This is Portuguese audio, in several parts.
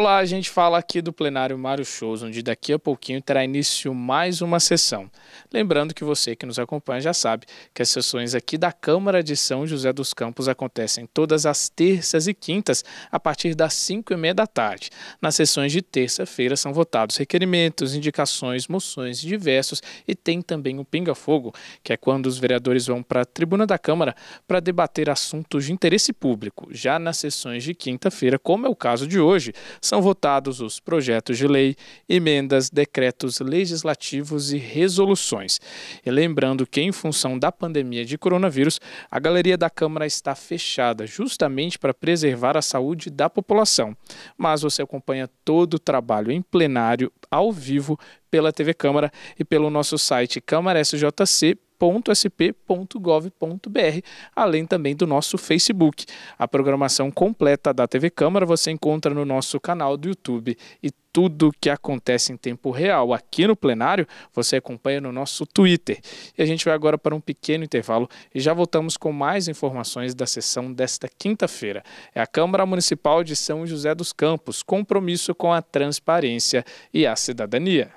Olá, a gente fala aqui do plenário Mário Shows, onde daqui a pouquinho terá início mais uma sessão. Lembrando que você que nos acompanha já sabe que as sessões aqui da Câmara de São José dos Campos acontecem todas as terças e quintas a partir das 5h30 da tarde. Nas sessões de terça-feira são votados requerimentos, indicações, moções diversos e tem também o pinga-fogo, que é quando os vereadores vão para a tribuna da Câmara para debater assuntos de interesse público. Já nas sessões de quinta-feira, como é o caso de hoje, são votados os projetos de lei, emendas, decretos legislativos e resoluções. E lembrando que, em função da pandemia de coronavírus, a galeria da Câmara está fechada, justamente para preservar a saúde da população. Mas você acompanha todo o trabalho em plenário, ao vivo, pela TV Câmara e pelo nosso site câmarasjc.sp.gov.br, além também do nosso Facebook. A programação completa da TV Câmara você encontra no nosso canal do YouTube e tudo o que acontece em tempo real aqui no plenário você acompanha no nosso Twitter. E a gente vai agora para um pequeno intervalo e já voltamos com mais informações da sessão desta quinta-feira. É a Câmara Municipal de São José dos Campos, compromisso com a transparência e a cidadania.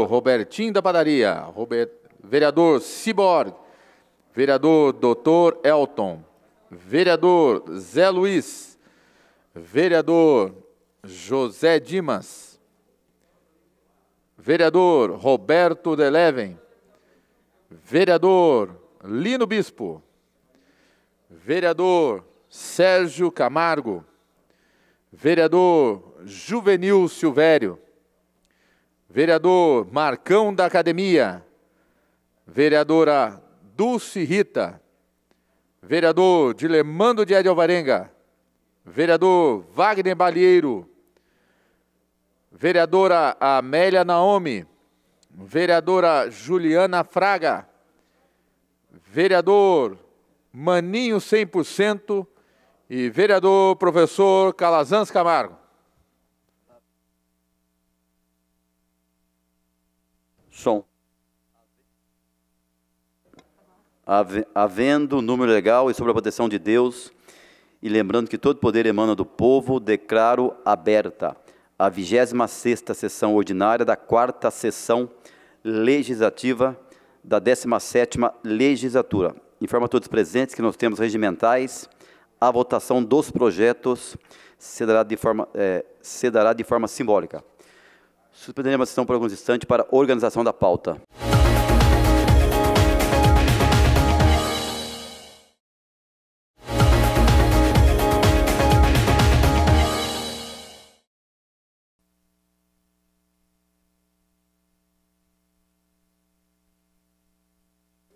Robertinho da Padaria, vereador Ciborgue, vereador Dr. Elton, vereador Zé Luiz, vereador José Dimas, vereador Roberto Deleven, vereador Lino Bispo, vereador Sérgio Camargo, vereador Juvenil Silvério, vereador Marcão da Academia, vereadora Dulce Rita, vereador Dilemando de Alvarenga, vereador Wagner Balieiro, vereadora Amélia Naomi, vereadora Juliana Fraga, vereador Maninho 100% e vereador professor Calazans Camargo. Som. Havendo número legal e sob a proteção de Deus, e lembrando que todo poder emana do povo, declaro aberta a 26ª sessão ordinária da 4ª sessão legislativa da 17ª legislatura. Informo a todos os presentes que nos temos regimentais. A votação dos projetos se dará de forma simbólica. Suspenderemos a sessão por alguns instantes para a organização da pauta.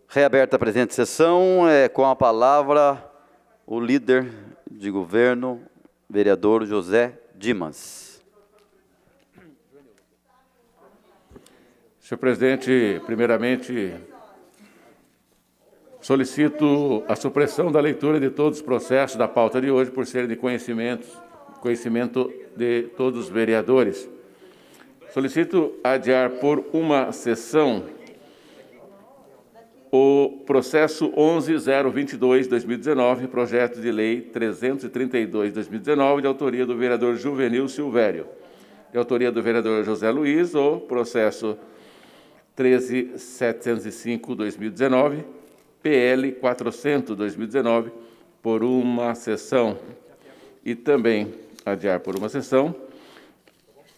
Reaberta a presente sessão, com a palavra o líder de governo, vereador José Dimas. Senhor presidente, primeiramente, solicito a supressão da leitura de todos os processos da pauta de hoje, por serem de conhecimento de todos os vereadores. Solicito adiar por uma sessão o processo 11.022/2019, projeto de lei 332/2019, de autoria do vereador Juvenil Silvério, de autoria do vereador José Luiz, o processo 13.705/2019, PL 400/2019, por uma sessão. E também adiar por uma sessão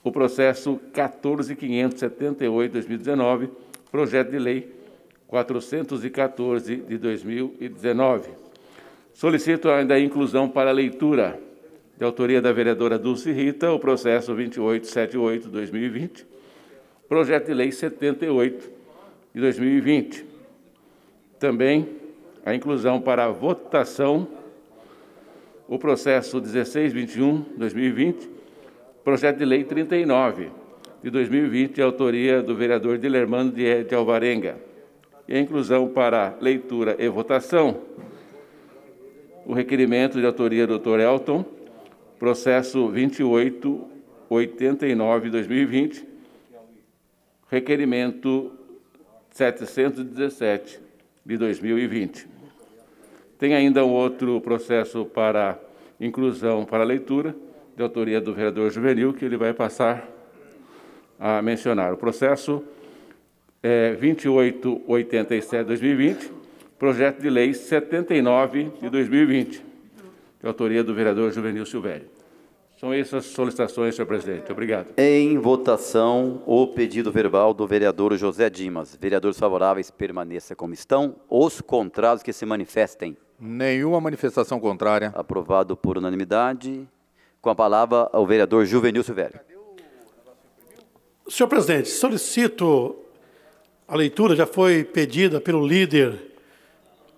o processo 14.578/2019, projeto de lei 414 de 2019. Solicito ainda a inclusão para a leitura, de autoria da vereadora Dulce Rita, o processo 2878/2020, projeto de lei 78 de 2020. Também a inclusão para a votação, o processo 1621/2020, projeto de lei 39 de 2020, de autoria do vereador Dilermano de Alvarenga. E a inclusão para leitura e votação, o requerimento de autoria do Dr. Elton, processo 2889/2020, requerimento 717 de 2020. Tem ainda um outro processo para inclusão para leitura, de autoria do vereador Juvenil, que ele vai passar a mencionar. O processo é 2887/2020, projeto de lei 79 de 2020, de autoria do vereador Juvenil Silvério. São essas solicitações, senhor presidente. Obrigado. Em votação, o pedido verbal do vereador José Dimas. Vereadores favoráveis, permaneça como estão. Os contrários que se manifestem. Nenhuma manifestação contrária. Aprovado por unanimidade. Com a palavra, o vereador Juvenil Silvério. Senhor presidente, solicito a leitura, já foi pedida pelo líder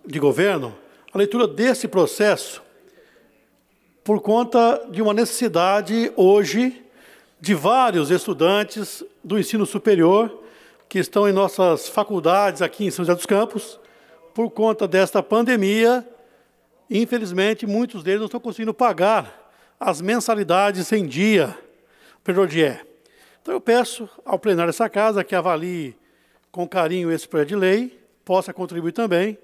de governo, a leitura desse processo por conta de uma necessidade hoje de vários estudantes do ensino superior que estão em nossas faculdades aqui em São José dos Campos, por conta desta pandemia, infelizmente muitos deles não estão conseguindo pagar as mensalidades em dia pelo DIE. Então eu peço ao plenário dessa casa que avalie com carinho esse projeto de lei, possa contribuir também,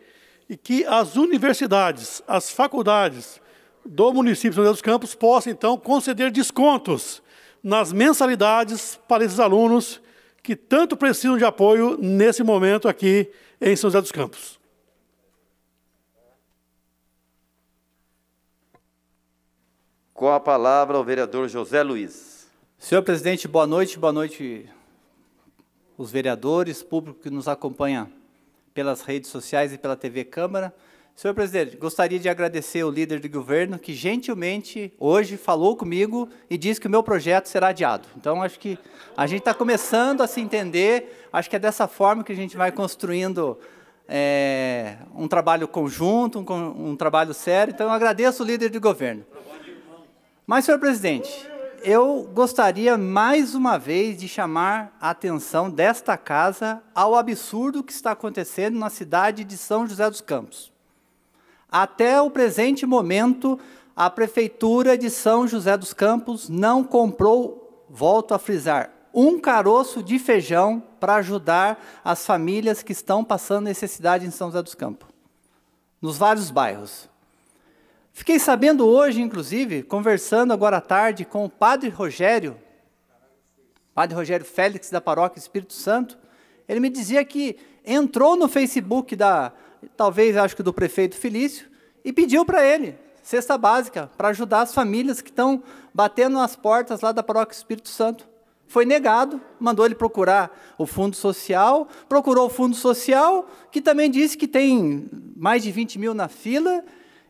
e que as universidades, as faculdades do município de São José dos Campos possam, então, conceder descontos nas mensalidades para esses alunos que tanto precisam de apoio nesse momento aqui em São José dos Campos. Com a palavra, o vereador José Luiz. Senhor presidente, boa noite os vereadores, público que nos acompanha pelas redes sociais e pela TV Câmara. Senhor presidente, gostaria de agradecer o líder de governo que gentilmente hoje falou comigo e disse que o meu projeto será adiado. Então, acho que a gente está começando a se entender, acho que é dessa forma que a gente vai construindo um trabalho conjunto, um trabalho sério. Então, eu agradeço o líder de governo. Mas, senhor presidente, eu gostaria mais uma vez de chamar a atenção desta casa ao absurdo que está acontecendo na cidade de São José dos Campos. Até o presente momento, a Prefeitura de São José dos Campos não comprou, volto a frisar, um caroço de feijão para ajudar as famílias que estão passando necessidade em São José dos Campos, nos vários bairros. Fiquei sabendo hoje, inclusive, conversando agora à tarde com o Padre Rogério Félix, da Paróquia Espírito Santo, ele me dizia que entrou no Facebook talvez acho que do prefeito Felício, e pediu para ele cesta básica para ajudar as famílias que estão batendo nas portas lá da Paróquia Espírito Santo. Foi negado, mandou ele procurar o Fundo Social, procurou o Fundo Social, que também disse que tem mais de 20 mil na fila,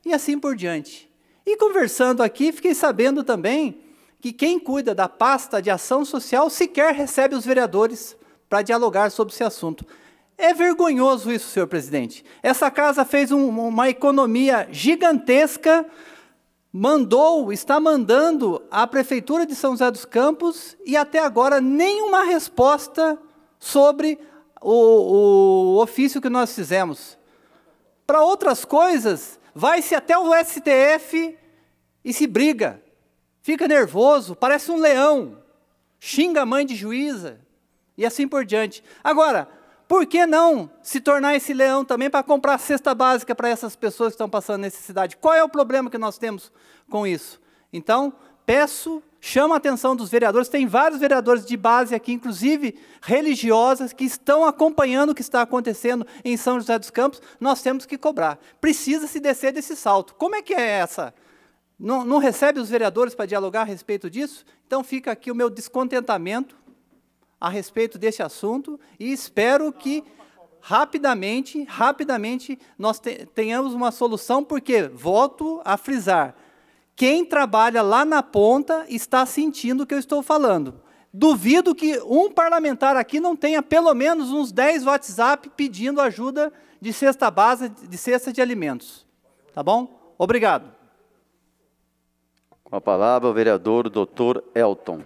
e assim por diante. E conversando aqui, fiquei sabendo também que quem cuida da pasta de ação social sequer recebe os vereadores para dialogar sobre esse assunto. É vergonhoso isso, senhor presidente. Essa casa fez uma economia gigantesca, está mandando à Prefeitura de São José dos Campos e até agora nenhuma resposta sobre o ofício que nós fizemos. Para outras coisas, vai-se até o STF e se briga, fica nervoso, parece um leão, xinga a mãe de juíza e assim por diante. Agora, por que não se tornar esse leão também para comprar cesta básica para essas pessoas que estão passando necessidade? Qual é o problema que nós temos com isso? Então, chamo a atenção dos vereadores, tem vários vereadores de base aqui, inclusive religiosas, que estão acompanhando o que está acontecendo em São José dos Campos, nós temos que cobrar. Precisa se descer desse salto. Como é que é essa? Não recebe os vereadores para dialogar a respeito disso? Então fica aqui o meu descontentamento a respeito desse assunto e espero que rapidamente nós tenhamos uma solução, porque, volto a frisar, quem trabalha lá na ponta está sentindo o que eu estou falando. Duvido que um parlamentar aqui não tenha pelo menos uns 10 WhatsApp pedindo ajuda de cesta básica, de cesta de alimentos. Tá bom? Obrigado. Com a palavra, o vereador Dr. Elton.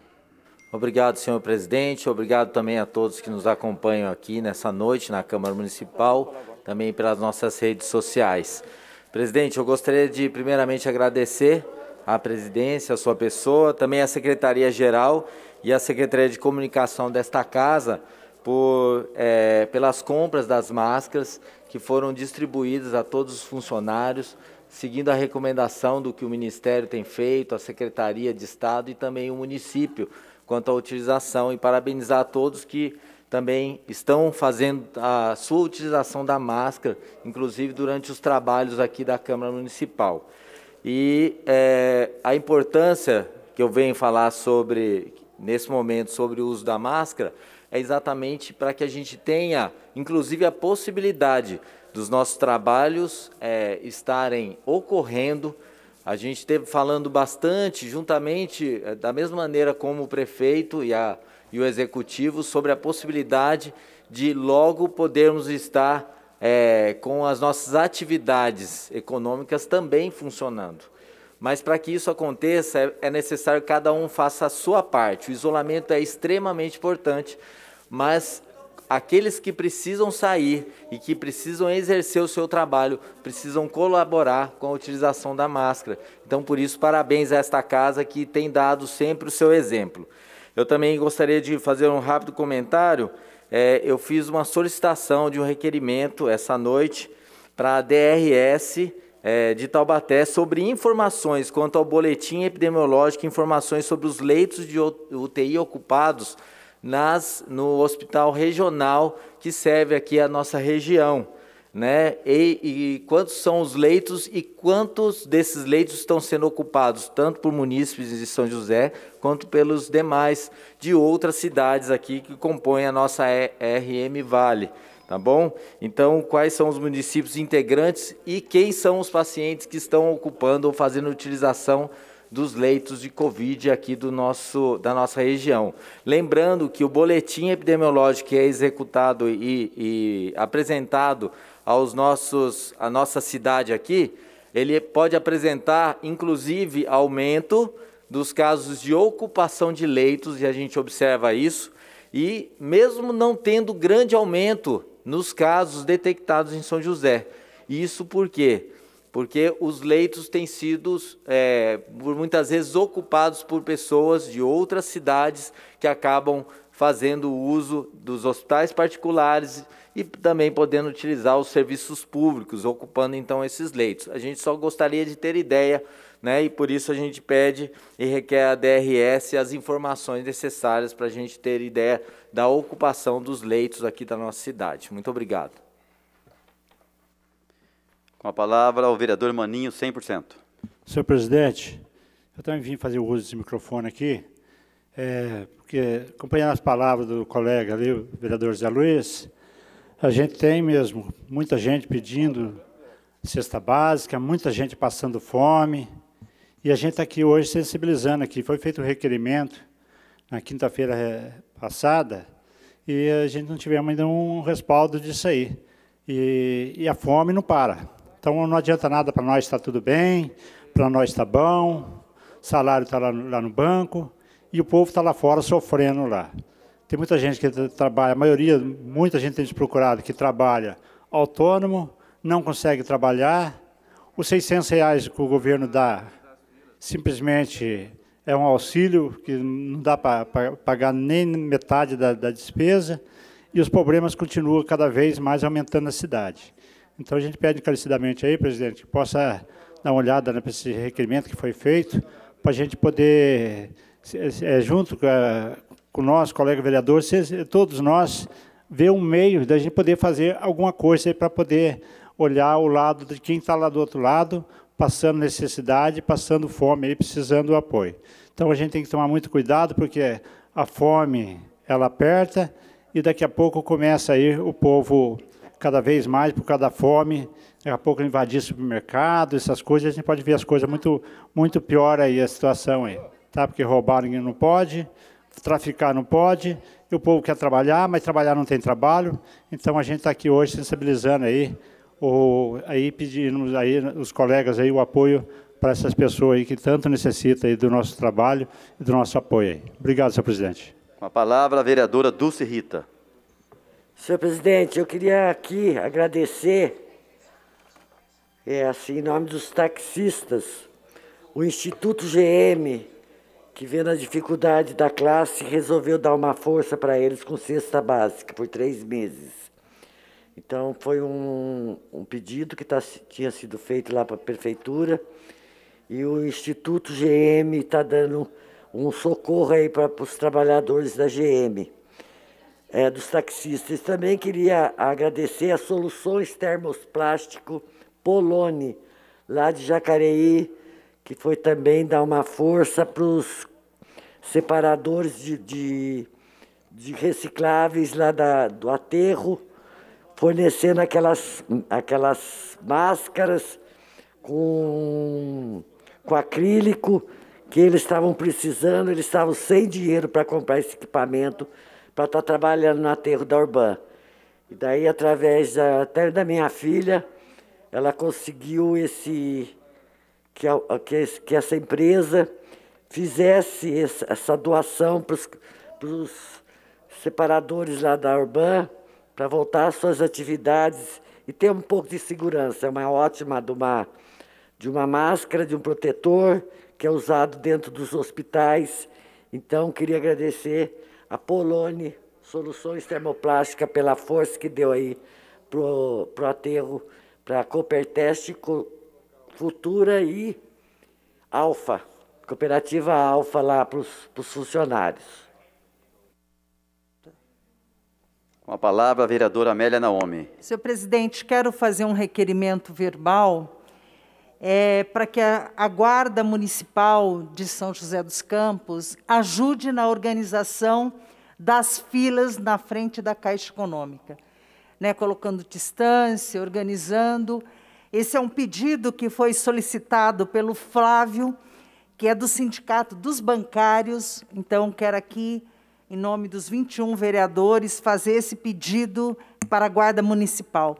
Obrigado, senhor presidente. Obrigado também a todos que nos acompanham aqui nessa noite na Câmara Municipal, também pelas nossas redes sociais. Presidente, eu gostaria de primeiramente agradecer à presidência, a sua pessoa, também à Secretaria-Geral e à Secretaria de Comunicação desta casa pelas compras das máscaras que foram distribuídas a todos os funcionários, seguindo a recomendação do que o Ministério tem feito, a Secretaria de Estado e também o município, quanto à utilização, e parabenizar a todos que também estão fazendo a sua utilização da máscara, inclusive durante os trabalhos aqui da Câmara Municipal. E a importância que eu venho falar nesse momento sobre o uso da máscara é exatamente para que a gente tenha, inclusive, a possibilidade dos nossos trabalhos estarem ocorrendo. A gente esteve falando bastante, juntamente, da mesma maneira como o prefeito e o executivo, sobre a possibilidade de logo podermos estar com as nossas atividades econômicas também funcionando. Mas para que isso aconteça, é necessário que cada um faça a sua parte. O isolamento é extremamente importante, mas aqueles que precisam sair e que precisam exercer o seu trabalho, precisam colaborar com a utilização da máscara. Então, por isso, parabéns a esta casa que tem dado sempre o seu exemplo. Eu também gostaria de fazer um rápido comentário. Eu fiz uma solicitação de um requerimento essa noite para a DRS de Taubaté sobre informações quanto ao boletim epidemiológico, informações sobre os leitos de UTI ocupados no hospital regional que serve aqui a nossa região, né? E quantos são os leitos e quantos desses leitos estão sendo ocupados, tanto por munícipes de São José, quanto pelos demais de outras cidades aqui que compõem a nossa RM Vale, tá bom? Então, quais são os municípios integrantes e quem são os pacientes que estão ocupando ou fazendo utilização dos leitos de Covid aqui da nossa região. Lembrando que o boletim epidemiológico que é executado e apresentado à nossa cidade aqui, ele pode apresentar, inclusive, aumento dos casos de ocupação de leitos, e a gente observa isso, e mesmo não tendo grande aumento nos casos detectados em São José. Isso por quê? Porque os leitos têm sido, por muitas vezes, ocupados por pessoas de outras cidades que acabam fazendo uso dos hospitais particulares e também podendo utilizar os serviços públicos, ocupando então esses leitos. A gente só gostaria de ter ideia, né, e por isso a gente pede e requer a DRS as informações necessárias para a gente ter ideia da ocupação dos leitos aqui da nossa cidade. Muito obrigado. Com a palavra, o vereador Maninho, 100%. Senhor presidente, eu também vim fazer o uso desse microfone aqui, porque, acompanhando as palavras do colega ali, o vereador Zé Luiz, a gente tem mesmo muita gente pedindo cesta básica, muita gente passando fome, e a gente está aqui hoje sensibilizando aqui. Foi feito um requerimento na quinta-feira passada, e a gente não tivemos ainda um respaldo disso aí. E a fome não para. Então, não adianta nada para nós estar tudo bem, para nós está bom, salário está lá no banco, e o povo está lá fora sofrendo lá. Tem muita gente que trabalha, muita gente tem nos procurado que trabalha autônomo, não consegue trabalhar. Os R$600 que o governo dá, simplesmente é um auxílio que não dá para pagar nem metade da despesa, e os problemas continuam cada vez mais aumentando na cidade. Então, a gente pede encarecidamente aí, presidente, que possa dar uma olhada nesse requerimento que foi feito, para a gente poder, junto com o nosso colega vereador, todos nós, ver um meio da gente poder fazer alguma coisa para poder olhar o lado de quem está lá do outro lado, passando necessidade, passando fome, aí, precisando do apoio. Então, a gente tem que tomar muito cuidado, porque a fome, ela aperta, e daqui a pouco começa aí o povo cada vez mais, por causa da fome, daqui a pouco invadir supermercado, essas coisas, a gente pode ver as coisas muito pior aí, a situação aí, tá? Porque roubar ninguém não pode, traficar não pode, e o povo quer trabalhar, mas trabalhar não tem trabalho, então a gente está aqui hoje sensibilizando aí, pedindo aí os colegas aí o apoio para essas pessoas aí que tanto necessitam aí do nosso trabalho e do nosso apoio aí. Obrigado, senhor presidente. Com a palavra, a vereadora Dulce Rita. Senhor presidente, eu queria aqui agradecer, assim, em nome dos taxistas, o Instituto GM, que vendo a dificuldade da classe, resolveu dar uma força para eles com cesta básica por 3 meses. Então, foi um pedido que tinha sido feito lá para a prefeitura, e o Instituto GM está dando um socorro aí para os trabalhadores da GM, dos taxistas. Também queria agradecer a Soluções Termoplástico Poloni, lá de Jacareí, que foi também dar uma força para os separadores de recicláveis lá do aterro, fornecendo aquelas máscaras com acrílico que eles estavam precisando, eles estavam sem dinheiro para comprar esse equipamento para estar trabalhando no aterro da Urbã. E daí, através até da minha filha, ela conseguiu que essa empresa fizesse essa doação para os separadores lá da Urbã, para voltar às suas atividades e ter um pouco de segurança. É uma ótima de uma máscara, de um protetor, que é usado dentro dos hospitais. Então, queria agradecer a Poloni Soluções Termoplásticas pela força que deu aí pro aterro, para a Cooperteste Futura e Alfa, Cooperativa Alfa lá para os funcionários. Com a palavra, a vereadora Amélia Naomi. Senhor presidente, quero fazer um requerimento verbal para que a Guarda Municipal de São José dos Campos ajude na organização das filas na frente da Caixa Econômica, né, colocando distância, organizando. Esse é um pedido que foi solicitado pelo Flávio, que é do Sindicato dos Bancários. Então, quero aqui, em nome dos 21 vereadores, fazer esse pedido para a Guarda Municipal.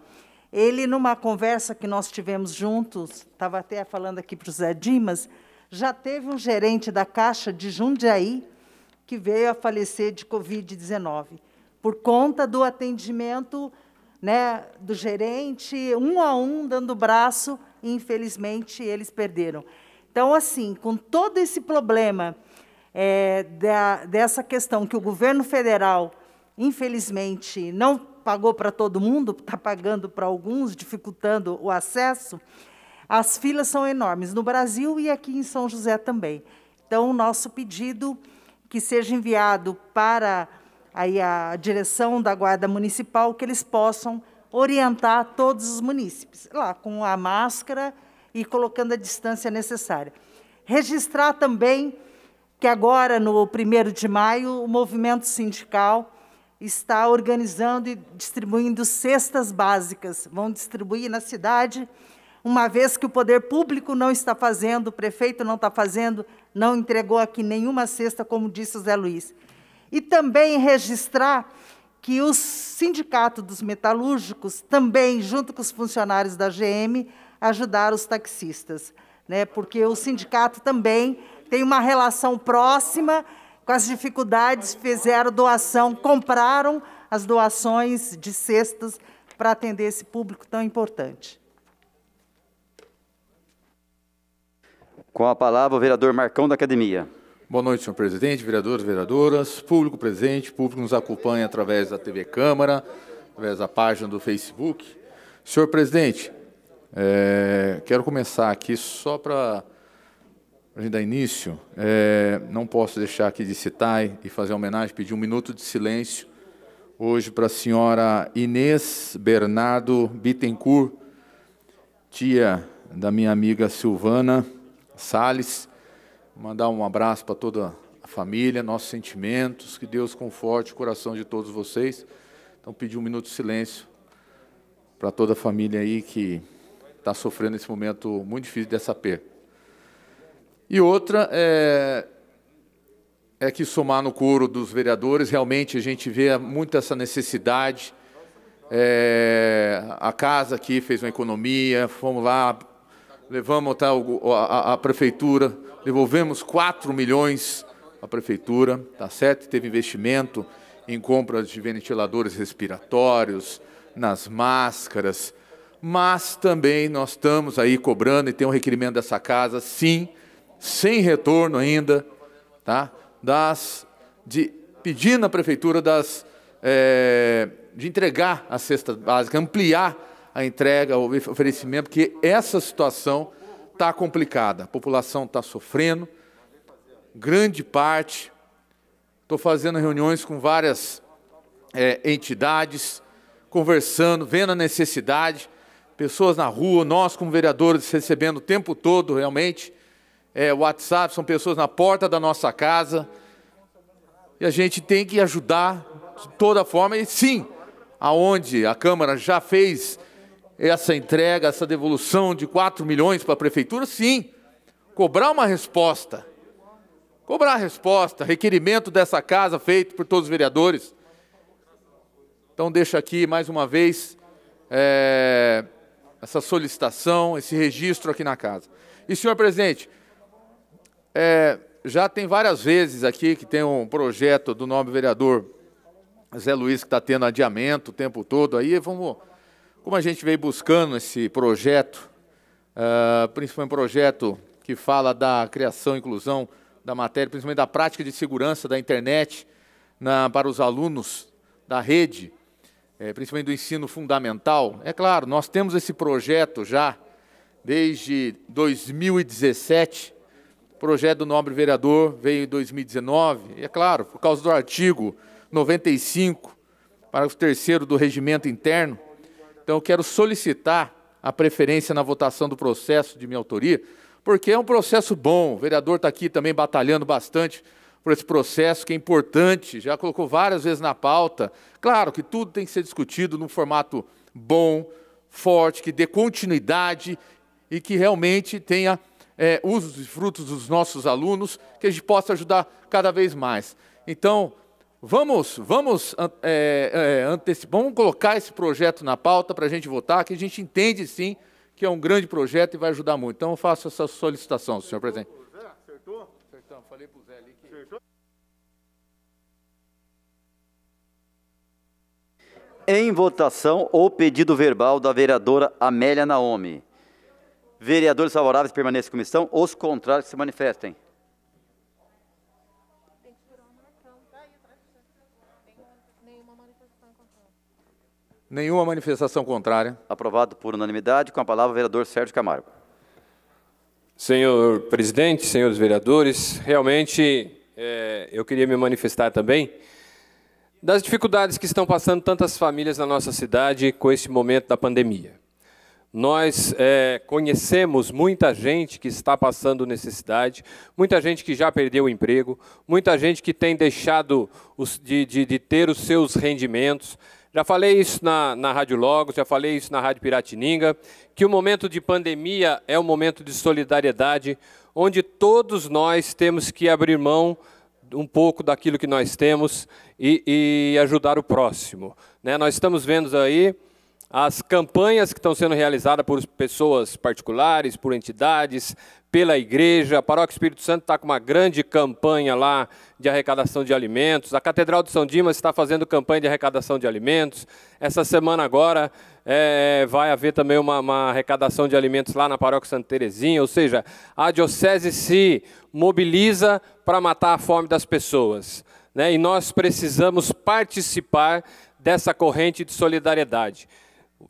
Ele, numa conversa que nós tivemos juntos, estava até falando aqui para o Zé Dimas, já teve um gerente da Caixa de Jundiaí que veio a falecer de Covid-19, por conta do atendimento, né, do gerente, um a um, dando o braço, e, infelizmente, eles perderam. Então, assim, com todo esse problema dessa questão que o governo federal, infelizmente, não pagou para todo mundo, está pagando para alguns, dificultando o acesso, as filas são enormes no Brasil e aqui em São José também. Então, o nosso pedido que seja enviado para aí a direção da Guarda Municipal, que eles possam orientar todos os munícipes, lá com a máscara e colocando a distância necessária. Registrar também que agora, no 1º de maio, o movimento sindical está organizando e distribuindo cestas básicas. Vão distribuir na cidade, uma vez que o poder público não está fazendo, o prefeito não está fazendo, não entregou aqui nenhuma cesta, como disse o Zé Luiz. E também registrar que o Sindicato dos Metalúrgicos também, junto com os funcionários da GM, ajudaram os taxistas, né? Porque o sindicato também tem uma relação próxima com as dificuldades, fizeram doação, compraram as doações de cestas para atender esse público tão importante. Com a palavra, o vereador Marcão da Academia. Boa noite, senhor presidente, vereadores, vereadoras, público presente, público que nos acompanha através da TV Câmara, através da página do Facebook. Senhor presidente, quero começar aqui só para a gente dar início. Não posso deixar aqui de citar e fazer homenagem, pedir um minuto de silêncio hoje para a senhora Inês Bernardo Bittencourt, tia da minha amiga Silvana Salles. Mandar um abraço para toda a família, nossos sentimentos, que Deus conforte o coração de todos vocês. Então, pedir um minuto de silêncio para toda a família aí que está sofrendo esse momento muito difícil dessa perda. E outra é que somar no coro dos vereadores, realmente a gente vê muito essa necessidade. A casa aqui fez uma economia, fomos lá levamos a prefeitura, devolvemos 4 milhões à prefeitura, tá certo? Teve investimento em compras de ventiladores respiratórios, nas máscaras, mas também nós estamos aí cobrando, e tem um requerimento dessa casa, sim, sem retorno ainda, tá? Pedindo à prefeitura de entregar a cesta básica, ampliar a entrega, o oferecimento, porque essa situação está complicada, a população está sofrendo, grande parte. Estou fazendo reuniões com várias entidades, conversando, vendo a necessidade, pessoas na rua, nós como vereadores recebendo o tempo todo, realmente, WhatsApp, são pessoas na porta da nossa casa, e a gente tem que ajudar de toda forma, e sim, aonde a Câmara já fez essa entrega, essa devolução de 4 milhões para a prefeitura, sim, cobrar uma resposta, requerimento dessa casa feito por todos os vereadores. Então, deixo aqui, mais uma vez, essa solicitação, esse registro aqui na casa. E, senhor presidente, já tem várias vezes aqui que tem um projeto do nobre vereador Zé Luiz, que está tendo adiamento o tempo todo. Aí, como a gente veio buscando esse projeto, principalmente um projeto que fala da criação e inclusão da matéria, principalmente da prática de segurança da internet para os alunos da rede, principalmente do ensino fundamental. É claro, nós temos esse projeto já desde 2017, o projeto do nobre vereador veio em 2019, e é claro, por causa do artigo 95, parágrafo 3º do regimento interno. Então, eu quero solicitar a preferência na votação do processo de minha autoria, porque é um processo bom, o vereador está aqui também batalhando bastante por esse processo, que é importante, já colocou várias vezes na pauta. Claro que tudo tem que ser discutido num formato bom, forte, que dê continuidade e que realmente tenha usos e frutos dos nossos alunos, que a gente possa ajudar cada vez mais. Então, vamos colocar esse projeto na pauta para a gente votar, que a gente entende, sim, que é um grande projeto e vai ajudar muito. Então, eu faço essa solicitação, senhor presidente. Acertou? Acertamos. Falei para o Zé ali que... Acertou? Em votação, o pedido verbal da vereadora Amélia Naomi. Vereadores favoráveis permaneçam em comissão, os contrários que se manifestem. Nenhuma manifestação contrária. Aprovado por unanimidade. Com a palavra o vereador Sérgio Camargo. Senhor presidente, senhores vereadores, realmente eu queria me manifestar também das dificuldades que estão passando tantas famílias na nossa cidade com esse momento da pandemia. Nós conhecemos muita gente que está passando necessidade, muita gente que já perdeu o emprego, muita gente que tem deixado de ter os seus rendimentos. Já falei isso na Rádio Logos, já falei isso na Rádio Piratininga, que o momento de pandemia é um momento de solidariedade, onde todos nós temos que abrir mão um pouco daquilo que nós temos e ajudar o próximo, né? Nós estamos vendo aí as campanhas que estão sendo realizadas por pessoas particulares, por entidades, pela igreja. A Paróquia Espírito Santo está com uma grande campanha lá de arrecadação de alimentos. A Catedral de São Dimas está fazendo campanha de arrecadação de alimentos. Essa semana agora vai haver também uma arrecadação de alimentos lá na Paróquia Santa Terezinha. Ou seja, a diocese se mobiliza para matar a fome das pessoas, né? E nós precisamos participar dessa corrente de solidariedade.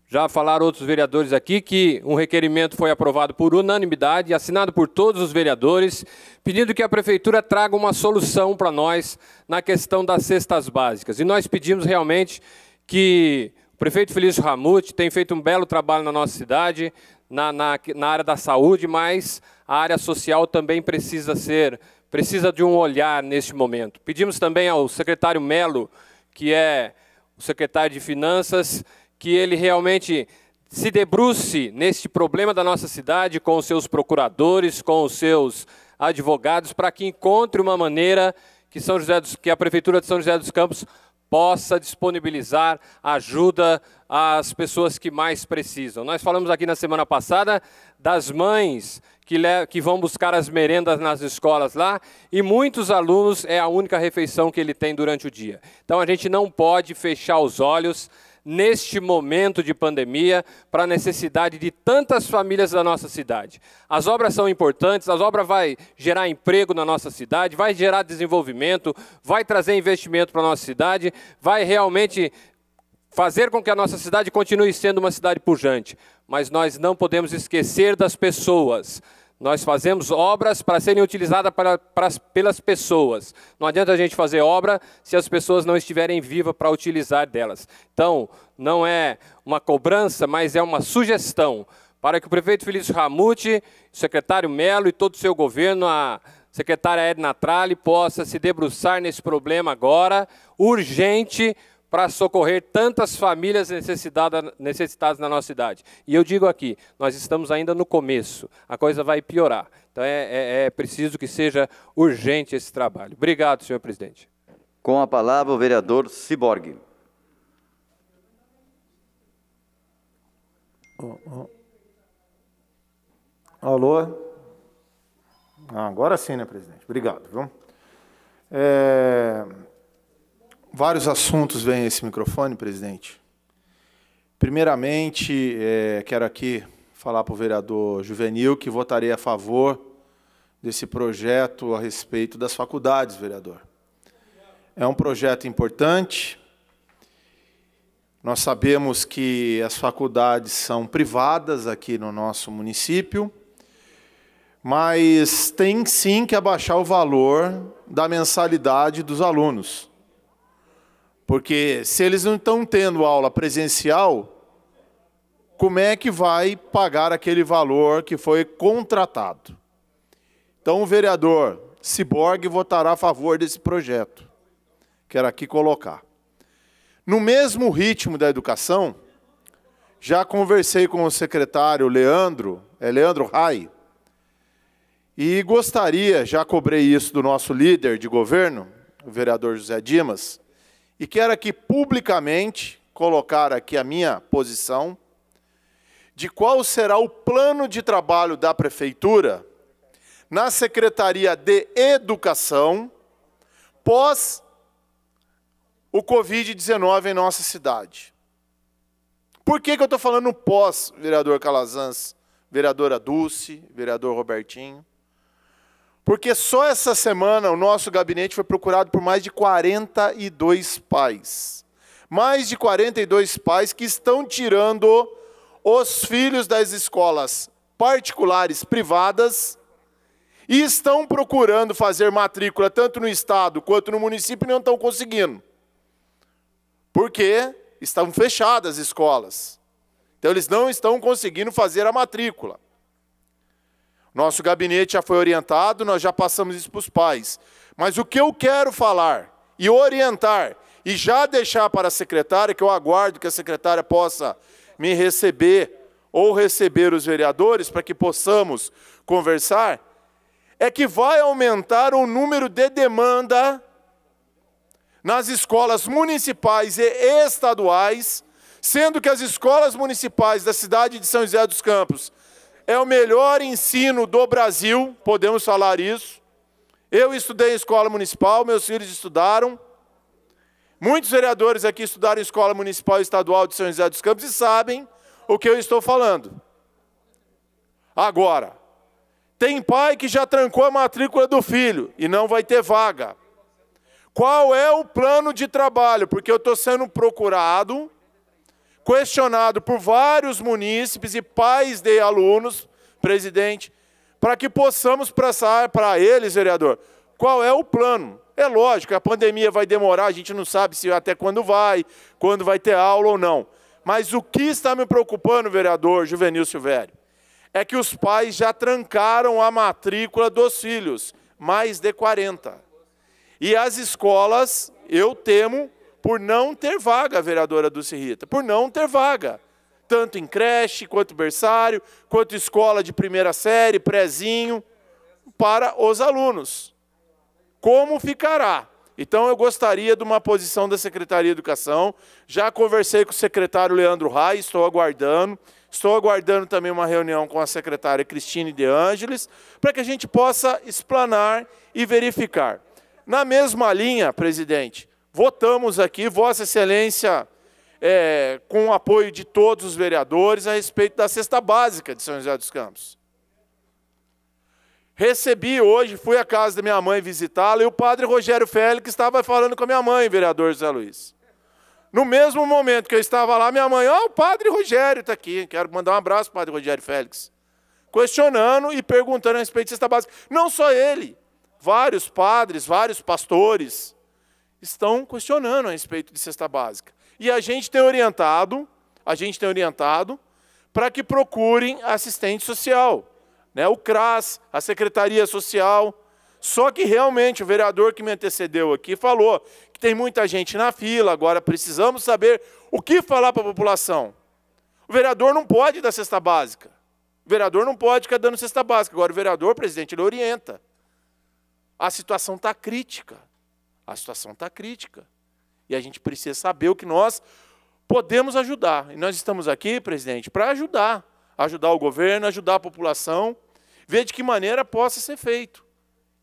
Já falaram outros vereadores aqui que um requerimento foi aprovado por unanimidade, assinado por todos os vereadores, pedindo que a Prefeitura traga uma solução para nós na questão das cestas básicas. E nós pedimos realmente que o prefeito Felício Ramute tem feito um belo trabalho na nossa cidade, na área da saúde, mas a área social também precisa de um olhar neste momento. Pedimos também ao secretário Melo, que é o secretário de Finanças, que ele realmente se debruce neste problema da nossa cidade com os seus procuradores, com os seus advogados, para que encontre uma maneira que a Prefeitura de São José dos Campos possa disponibilizar ajuda às pessoas que mais precisam. Nós falamos aqui na semana passada das mães que vão buscar as merendas nas escolas lá, e muitos alunos é a única refeição que ele tem durante o dia. Então a gente não pode fechar os olhos neste momento de pandemia para a necessidade de tantas famílias da nossa cidade. As obras são importantes, as obras vão gerar emprego na nossa cidade, vai gerar desenvolvimento, vai trazer investimento para a nossa cidade, vai realmente fazer com que a nossa cidade continue sendo uma cidade pujante. Mas nós não podemos esquecer das pessoas. Nós fazemos obras para serem utilizadas pelas pessoas. Não adianta a gente fazer obra se as pessoas não estiverem vivas para utilizar delas. Então, não é uma cobrança, mas é uma sugestão para que o prefeito Felício Ramute, o secretário Melo e todo o seu governo, a secretária Edna Tralli, possa se debruçar nesse problema agora, urgente, para socorrer tantas famílias necessitadas na nossa cidade. E eu digo aqui, nós estamos ainda no começo, a coisa vai piorar. Então é preciso que seja urgente esse trabalho. Obrigado, senhor presidente. Com a palavra o vereador Ciborgue. Alô? Agora sim, né, presidente? Obrigado, viu? Vários assuntos vêm a esse microfone, presidente. Primeiramente, quero aqui falar para o vereador Juvenil que votarei a favor desse projeto a respeito das faculdades, vereador. É um projeto importante. Nós sabemos que as faculdades são privadas aqui no nosso município, mas tem sim que abaixar o valor da mensalidade dos alunos. Porque se eles não estão tendo aula presencial, como é que vai pagar aquele valor que foi contratado? Então o vereador Ciborgue votará a favor desse projeto. Quero aqui colocar. No mesmo ritmo da educação, já conversei com o secretário Leandro Rai, e gostaria, já cobrei isso do nosso líder de governo, o vereador José Dimas, e quero aqui publicamente colocar aqui a minha posição de qual será o plano de trabalho da Prefeitura na Secretaria de Educação pós o Covid-19 em nossa cidade. Por que eu estou falando pós, vereador Calazans, vereadora Dulce, vereador Robertinho? Porque só essa semana o nosso gabinete foi procurado por mais de 42 pais. Mais de 42 pais que estão tirando os filhos das escolas particulares privadas e estão procurando fazer matrícula tanto no estado quanto no município e não estão conseguindo. Porque estão fechadas as escolas. Então eles não estão conseguindo fazer a matrícula. Nosso gabinete já foi orientado, nós já passamos isso para os pais. Mas o que eu quero falar e orientar, e já deixar para a secretária, que eu aguardo que a secretária possa me receber, ou receber os vereadores, para que possamos conversar, é que vai aumentar o número de demanda nas escolas municipais e estaduais, sendo que as escolas municipais da cidade de São José dos Campos é o melhor ensino do Brasil, podemos falar isso. Eu estudei em escola municipal, meus filhos estudaram. Muitos vereadores aqui estudaram em escola municipal e estadual de São José dos Campos e sabem o que eu estou falando. Agora, tem pai que já trancou a matrícula do filho e não vai ter vaga. Qual é o plano de trabalho? Porque eu estou sendo procurado, questionado por vários munícipes e pais de alunos, presidente, para que possamos passar para eles, vereador, qual é o plano. É lógico, a pandemia vai demorar, a gente não sabe se até quando vai ter aula ou não. Mas o que está me preocupando, vereador Juvenil Silvério, é que os pais já trancaram a matrícula dos filhos, mais de 40. E as escolas, eu temo, por não ter vaga, vereadora Dulce Rita, por não ter vaga. Tanto em creche, quanto berçário, quanto escola de primeira série, prézinho, para os alunos. Como ficará? Então, eu gostaria de uma posição da Secretaria de Educação. Já conversei com o secretário Leandro Rai, estou aguardando. Estou aguardando também uma reunião com a secretária Cristine De Ângeles, para que a gente possa explanar e verificar. Na mesma linha, presidente, votamos aqui, Vossa Excelência, com o apoio de todos os vereadores, a respeito da cesta básica de São José dos Campos. Recebi hoje, fui à casa da minha mãe visitá-la, e o padre Rogério Félix estava falando com a minha mãe, vereador José Luiz. No mesmo momento que eu estava lá, minha mãe, o padre Rogério está aqui, quero mandar um abraço para o padre Rogério Félix. Questionando e perguntando a respeito de cesta básica. Não só ele, vários padres, vários pastores estão questionando a respeito de cesta básica. E a gente tem orientado para que procurem assistente social, né, o CRAS, a Secretaria Social. Só que realmente o vereador que me antecedeu aqui falou que tem muita gente na fila, agora precisamos saber o que falar para a população. O vereador não pode dar cesta básica. O vereador não pode ficar dando cesta básica. Agora o vereador, presidente, ele orienta. A situação está crítica. A situação está crítica. E a gente precisa saber o que nós podemos ajudar. E nós estamos aqui, presidente, para ajudar. Ajudar o governo, ajudar a população, ver de que maneira possa ser feito.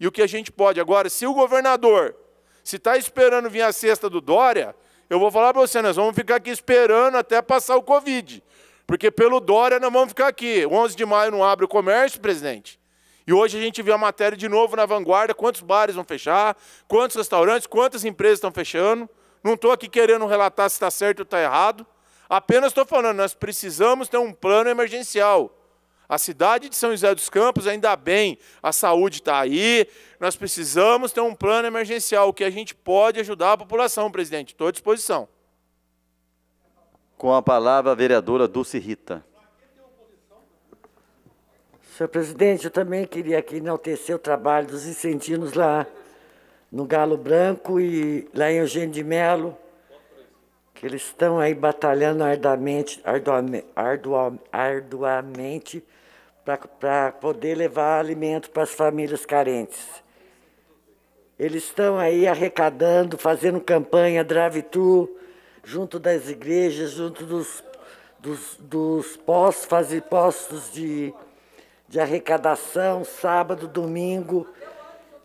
E o que a gente pode. Agora, se o governador, se está esperando vir a cesta do Dória, eu vou falar para você, nós vamos ficar aqui esperando até passar o Covid. Porque pelo Dória nós vamos ficar aqui. 11 de maio não abre o comércio, presidente. E hoje a gente viu a matéria de novo na Vanguarda, quantos bares vão fechar, quantos restaurantes, quantas empresas estão fechando. Não estou aqui querendo relatar se está certo ou está errado. Apenas estou falando, nós precisamos ter um plano emergencial. A cidade de São José dos Campos, ainda bem, a saúde está aí, nós precisamos ter um plano emergencial, que a gente pode ajudar a população, presidente. Estou à disposição. Com a palavra, a vereadora Dulce Rita. Senhor presidente, eu também queria aqui enaltecer o trabalho dos vicentinos lá no Galo Branco e lá em Eugênio de Melo, que eles estão aí batalhando arduamente para poder levar alimento para as famílias carentes. Eles estão aí arrecadando, fazendo campanha drive-thru, junto das igrejas, junto dos postos, fazer postos de arrecadação, sábado, domingo.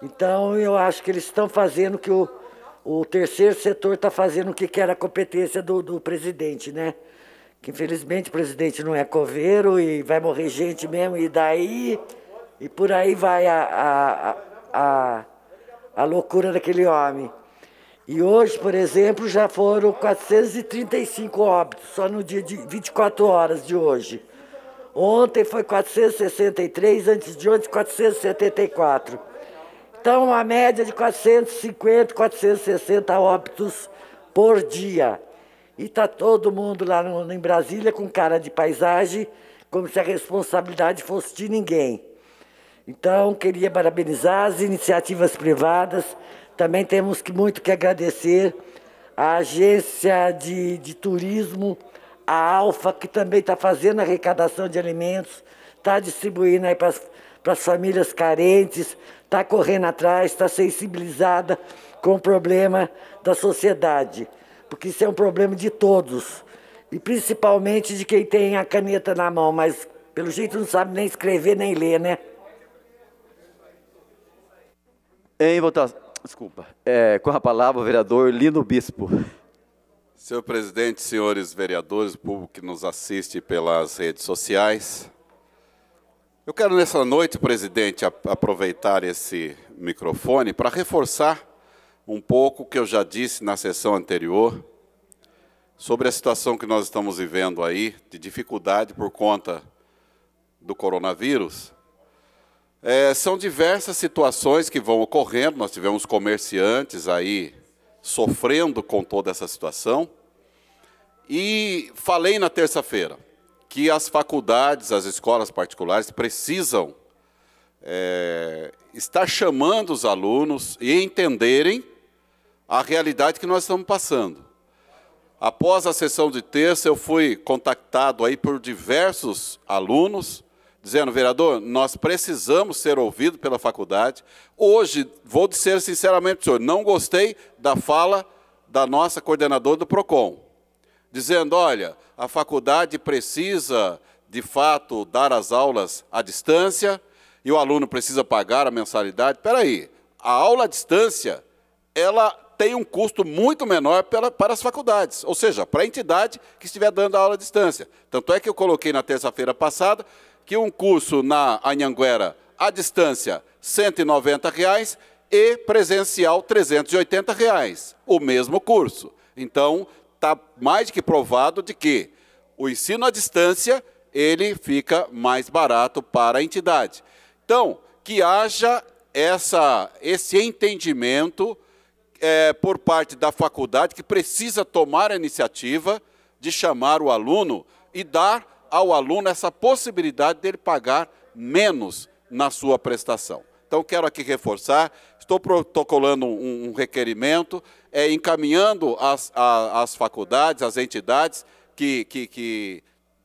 Então, eu acho que eles estão fazendo o que o terceiro setor está fazendo, o que era a competência do presidente, né? Que infelizmente o presidente não é coveiro e vai morrer gente mesmo, e daí, e por aí vai a loucura daquele homem. E hoje, por exemplo, já foram 435 óbitos, só no dia de 24 horas de hoje. Ontem foi 463, antes de ontem 474. Então, uma média de 450, 460 óbitos por dia. E está todo mundo lá em Brasília com cara de paisagem, como se a responsabilidade fosse de ninguém. Então, queria parabenizar as iniciativas privadas. Também temos muito que agradecer à agência de turismo, a Alfa, que também está fazendo arrecadação de alimentos, está distribuindo aí para as famílias carentes, está correndo atrás, está sensibilizada com o problema da sociedade, porque isso é um problema de todos, e principalmente de quem tem a caneta na mão, mas pelo jeito não sabe nem escrever nem ler, né? Em votação, desculpa, com a palavra o vereador Lino Bispo. Senhor presidente, senhores vereadores, o público que nos assiste pelas redes sociais, eu quero nessa noite, presidente, aproveitar esse microfone para reforçar um pouco o que eu já disse na sessão anterior sobre a situação que nós estamos vivendo aí, de dificuldade por conta do coronavírus. São diversas situações que vão ocorrendo, nós tivemos comerciantes aí sofrendo com toda essa situação, e falei na terça-feira que as faculdades, as escolas particulares precisam estar chamando os alunos e entenderem a realidade que nós estamos passando. Após a sessão de terça, eu fui contactado aí por diversos alunos, dizendo, vereador, nós precisamos ser ouvidos pela faculdade. Hoje, vou dizer sinceramente para o senhor, não gostei da fala da nossa coordenadora do PROCON, dizendo, olha, a faculdade precisa, de fato, dar as aulas à distância e o aluno precisa pagar a mensalidade. Espera aí, a aula à distância, ela tem um custo muito menor para as faculdades, ou seja, para a entidade que estiver dando a aula à distância. Tanto é que eu coloquei na terça-feira passada que um curso na Anhanguera, à distância, R$ 190 e presencial R$ 380, o mesmo curso. Então, está mais do que provado de que o ensino à distância ele fica mais barato para a entidade. Então, que haja esse entendimento por parte da faculdade, que precisa tomar a iniciativa de chamar o aluno e dar ao aluno essa possibilidade dele pagar menos na sua prestação. Então, quero aqui reforçar, estou protocolando um requerimento, encaminhando as faculdades, as entidades que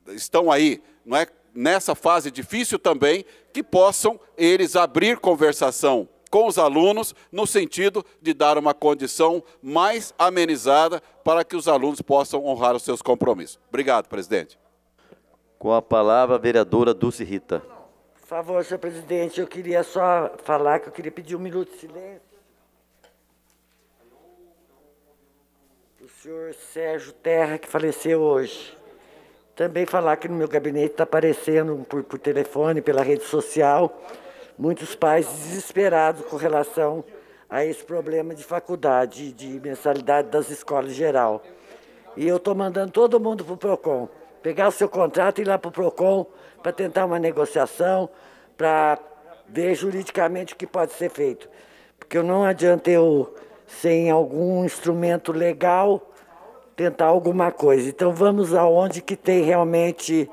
estão aí, não é, nessa fase difícil também, que possam eles abrir conversação com os alunos, no sentido de dar uma condição mais amenizada para que os alunos possam honrar os seus compromissos. Obrigado, presidente. Com a palavra, a vereadora Dulce Rita. Por favor, senhor presidente, eu queria só falar que eu queria pedir 1 minuto de silêncio. O senhor Sérgio Terra, que faleceu hoje. Também falar que no meu gabinete está aparecendo por telefone, pela rede social, muitos pais desesperados com relação a esse problema de faculdade, de mensalidade das escolas em geral. E eu estou mandando todo mundo para o PROCON, pegar o seu contrato e ir lá para o PROCON para tentar uma negociação, para ver juridicamente o que pode ser feito. Porque não adianta eu, sem algum instrumento legal, tentar alguma coisa. Então vamos aonde que tem realmente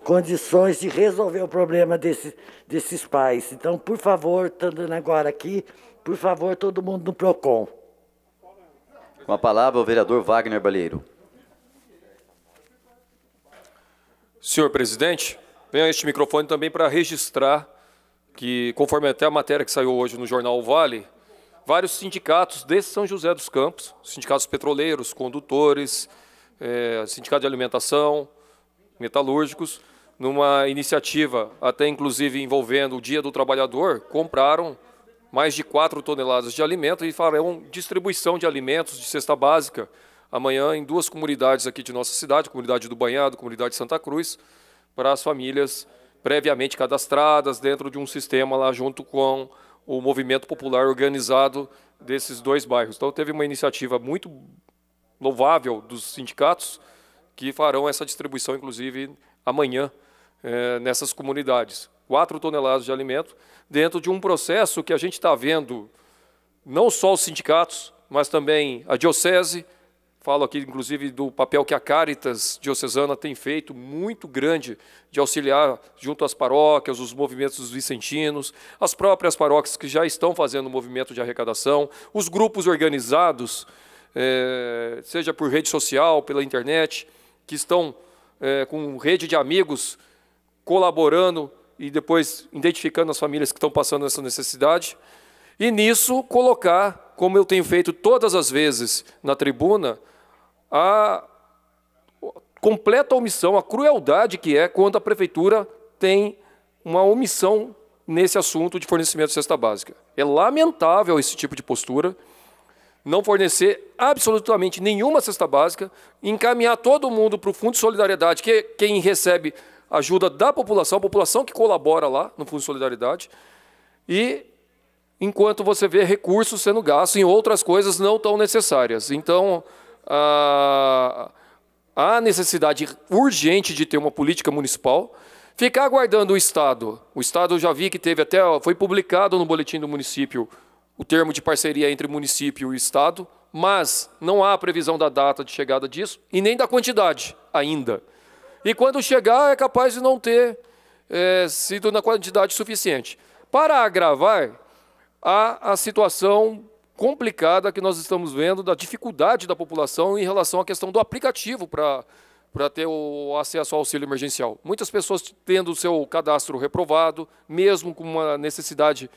condições de resolver o problema desses pais. Então, por favor, estou dando agora aqui, por favor, todo mundo no PROCON. Com a palavra, o vereador Wagner Balheiro. Senhor presidente, venho a este microfone também para registrar que, conforme até a matéria que saiu hoje no jornal Vale, vários sindicatos de São José dos Campos, sindicatos petroleiros, condutores, sindicato de alimentação, metalúrgicos, numa iniciativa até inclusive envolvendo o Dia do Trabalhador, compraram mais de 4 toneladas de alimento e farão distribuição de alimentos de cesta básica amanhã em 2 comunidades aqui de nossa cidade, comunidade do Banhado, comunidade de Santa Cruz, para as famílias previamente cadastradas dentro de um sistema lá junto com o movimento popular organizado desses 2 bairros. Então teve uma iniciativa muito louvável dos sindicatos que farão essa distribuição, inclusive, amanhã, nessas comunidades. 4 toneladas de alimento, dentro de um processo que a gente está vendo, não só os sindicatos, mas também a diocese. Falo aqui, inclusive, do papel que a Caritas diocesana tem feito, muito grande, de auxiliar junto às paróquias, os movimentos dos vicentinos, as próprias paróquias que já estão fazendo o movimento de arrecadação, os grupos organizados, seja por rede social, pela internet, que estão com rede de amigos, colaborando e depois identificando as famílias que estão passando essa necessidade. E nisso colocar, como eu tenho feito todas as vezes na tribuna, a completa omissão, a crueldade que é quando a prefeitura tem uma omissão nesse assunto de fornecimento de cesta básica. É lamentável esse tipo de postura, não fornecer absolutamente nenhuma cesta básica, encaminhar todo mundo para o Fundo de Solidariedade, que é quem recebe ajuda da população, a população que colabora lá no Fundo de Solidariedade, e enquanto você vê recursos sendo gastos em outras coisas não tão necessárias. Então, há necessidade urgente de ter uma política municipal, ficar aguardando o Estado. O Estado, eu já vi que teve até, foi publicado no boletim do município, o termo de parceria entre município e Estado, mas não há previsão da data de chegada disso e nem da quantidade ainda. E quando chegar, é capaz de não ter sido na quantidade suficiente. Para agravar a situação complicada que nós estamos vendo, da dificuldade da população em relação à questão do aplicativo para para ter o acesso ao auxílio emergencial. Muitas pessoas tendo o seu cadastro reprovado, mesmo com uma necessidade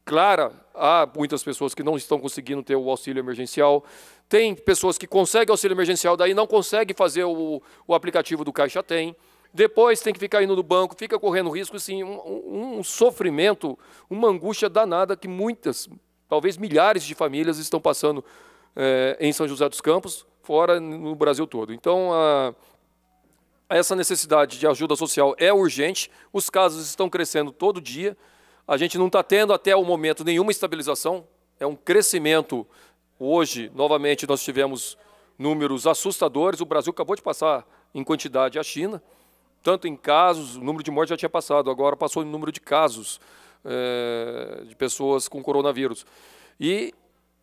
clara, há muitas pessoas que não estão conseguindo ter o auxílio emergencial. Tem pessoas que conseguem auxílio emergencial, daí não conseguem fazer o aplicativo do Caixa Tem. Depois tem que ficar indo no banco, fica correndo risco, assim, um sofrimento, uma angústia danada que muitas, talvez milhares de famílias estão passando em São José dos Campos, fora no Brasil todo. Então, essa necessidade de ajuda social é urgente, os casos estão crescendo todo dia, a gente não está tendo até o momento nenhuma estabilização, é um crescimento. Hoje, novamente, nós tivemos números assustadores, o Brasil acabou de passar em quantidade a China, tanto em casos, o número de mortes já tinha passado, agora passou em número de casos de pessoas com coronavírus. E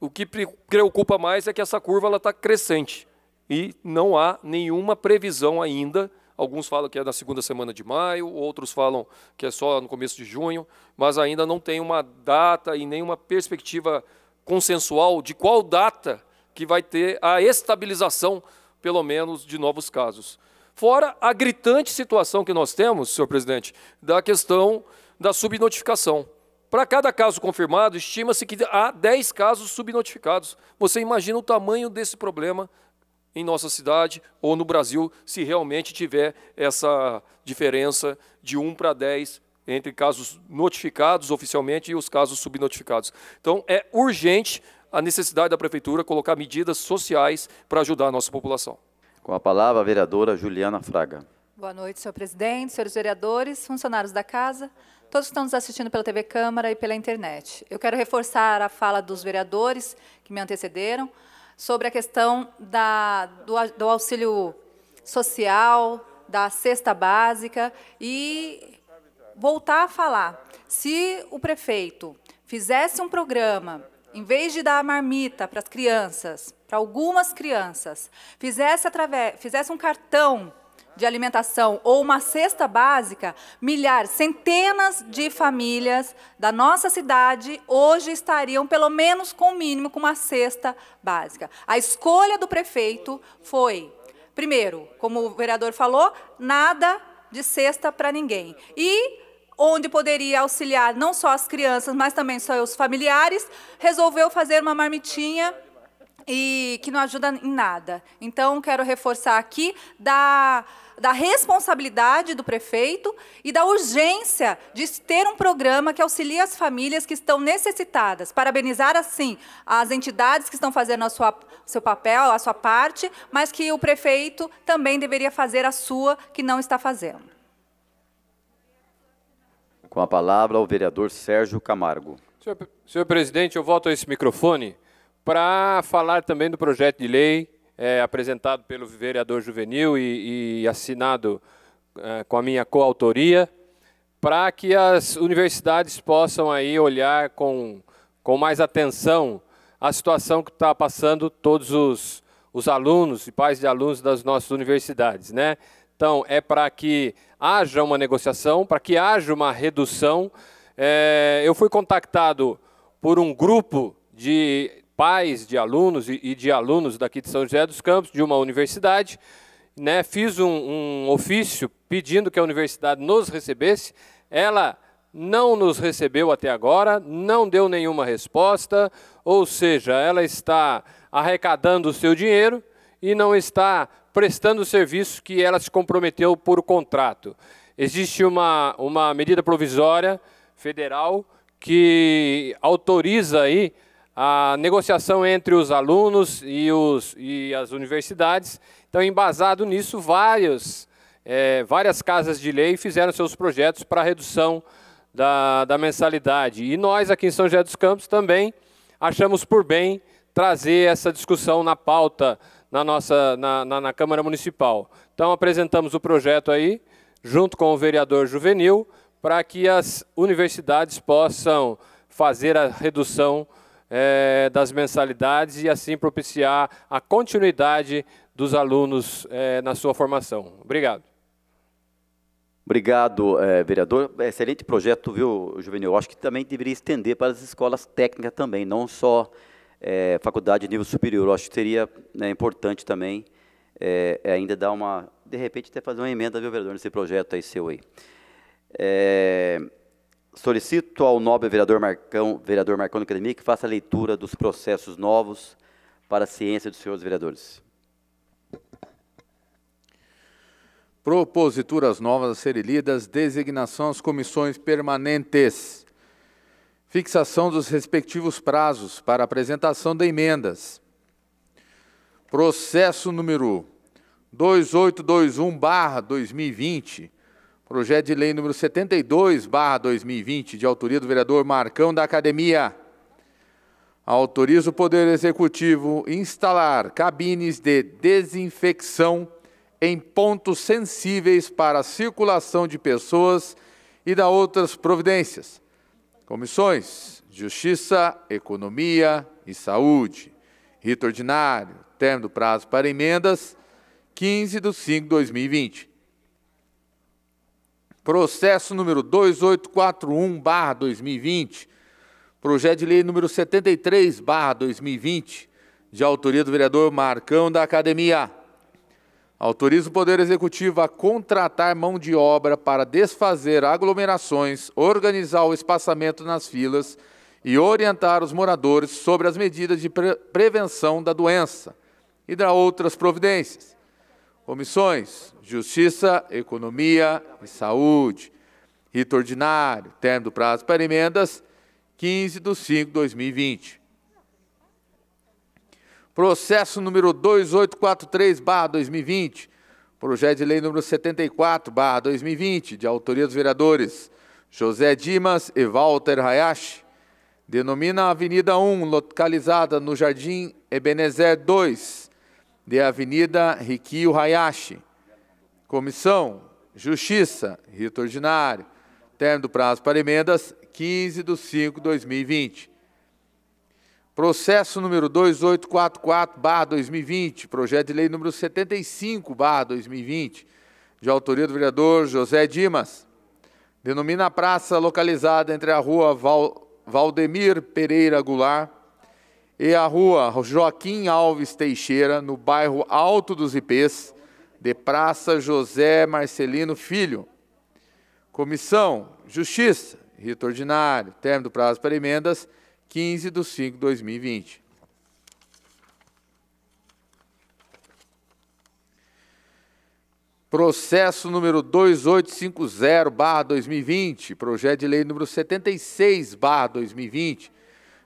o que preocupa mais é que essa curva está crescente e não há nenhuma previsão ainda. Alguns falam que é na segunda semana de maio, outros falam que é só no começo de junho, mas ainda não tem uma data e nenhuma perspectiva consensual de qual data que vai ter a estabilização, pelo menos, de novos casos. Fora a gritante situação que nós temos, senhor presidente, da questão da subnotificação. Para cada caso confirmado, estima-se que há 10 casos subnotificados. Você imagina o tamanho desse problema em nossa cidade ou no Brasil, se realmente tiver essa diferença de 1 para 10 entre casos notificados oficialmente e os casos subnotificados. Então, é urgente a necessidade da Prefeitura colocar medidas sociais para ajudar a nossa população. Com a palavra, a vereadora Juliana Fraga. Boa noite, senhor presidente, senhores vereadores, funcionários da casa, todos que estão nos assistindo pela TV Câmara e pela internet. Eu quero reforçar a fala dos vereadores que me antecederam sobre a questão do auxílio social, da cesta básica e voltar a falar. Se o prefeito fizesse um programa, em vez de dar a marmita para as crianças, para algumas crianças, fizesse um cartão de alimentação ou uma cesta básica, milhares, centenas de famílias da nossa cidade hoje estariam, pelo menos com o mínimo, com uma cesta básica. A escolha do prefeito foi, primeiro, como o vereador falou, nada de cesta para ninguém. E onde poderia auxiliar não só as crianças, mas também só os familiares, resolveu fazer uma marmitinha e que não ajuda em nada. Então, quero reforçar aqui da responsabilidade do prefeito e da urgência de ter um programa que auxilie as famílias que estão necessitadas. Parabenizar, assim, as entidades que estão fazendo seu papel, a sua parte, mas que o prefeito também deveria fazer a sua, que não está fazendo. Com a palavra, o vereador Sérgio Camargo. Senhor presidente, eu volto a esse microfone para falar também do projeto de lei apresentado pelo vereador Juvenil e assinado com a minha coautoria, para que as universidades possam aí olhar com mais atenção a situação que está passando todos os alunos e pais de alunos das nossas universidades, né? Então, é para que haja uma negociação, para que haja uma redução. Eu fui contactado por um grupo de pais de alunos e de alunos daqui de São José dos Campos, de uma universidade, né? Fiz um ofício pedindo que a universidade nos recebesse. Ela não nos recebeu até agora, não deu nenhuma resposta, ou seja, ela está arrecadando o seu dinheiro e não está prestando o serviço que ela se comprometeu por contrato. Existe uma medida provisória federal que autoriza aí a negociação entre os alunos e as universidades. Então, embasado nisso, várias casas de lei fizeram seus projetos para a redução da mensalidade. E nós, aqui em São José dos Campos, também achamos por bem trazer essa discussão na pauta na Câmara Municipal. Então, apresentamos o projeto aí, junto com o vereador Juvenil, para que as universidades possam fazer a redução das mensalidades e assim propiciar a continuidade dos alunos na sua formação. Obrigado. Obrigado, vereador. Excelente projeto, viu, Juvenil? Acho que também deveria estender para as escolas técnicas também, não só faculdade de nível superior. Acho que seria importante também ainda dar uma, de repente, até fazer uma emenda, viu, vereador, nesse projeto aí seu aí. Solicito ao nobre vereador Marcão do Academia, que faça a leitura dos processos novos para a ciência dos senhores vereadores. Proposituras novas a serem lidas, designação às comissões permanentes, fixação dos respectivos prazos para apresentação de emendas. Processo número 2821/2020, projeto de lei número 72/2020, de autoria do vereador Marcão da Academia. Autoriza o Poder Executivo instalar cabines de desinfecção em pontos sensíveis para a circulação de pessoas e da outras providências. Comissões: Justiça, Economia e Saúde. Rito ordinário, término do prazo para emendas, 15/5/2020. Processo número 2841/2020, projeto de lei número 73/2020, de autoria do vereador Marcão da Academia. Autoriza o Poder Executivo a contratar mão de obra para desfazer aglomerações, organizar o espaçamento nas filas e orientar os moradores sobre as medidas de prevenção da doença e das outras providências. Comissões: Justiça, Economia e Saúde. Rito ordinário, término do prazo para emendas, 15/5/2020. Processo número 2843/2020, projeto de lei número 74/2020, de autoria dos vereadores José Dimas e Walter Hayashi, denomina a Avenida 1, localizada no Jardim Ebenezer 2, de Avenida Riquio Hayashi. Comissão: Justiça, rito ordinário, término do prazo para emendas, 15/5/2020. Processo número 2844/2020, projeto de lei número 75/2020, de autoria do vereador José Dimas, denomina a praça localizada entre a rua Valdemir Pereira Goulart e a rua Joaquim Alves Teixeira, no bairro Alto dos Ipês, de Praça José Marcelino Filho. Comissão: Justiça, rito ordinário, término do prazo para emendas, 15/5/2020. Processo número 2850/2020, projeto de lei número 76/2020,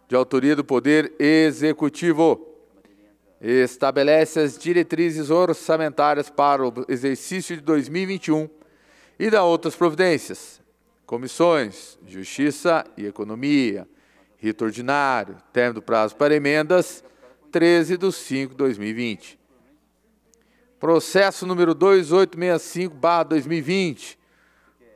de autoria do Poder Executivo. Estabelece as diretrizes orçamentárias para o exercício de 2021 e da outras providências. Comissões: Justiça e Economia. Rito ordinário, término do prazo para emendas, 13/5/2020. Processo número 2865/2020,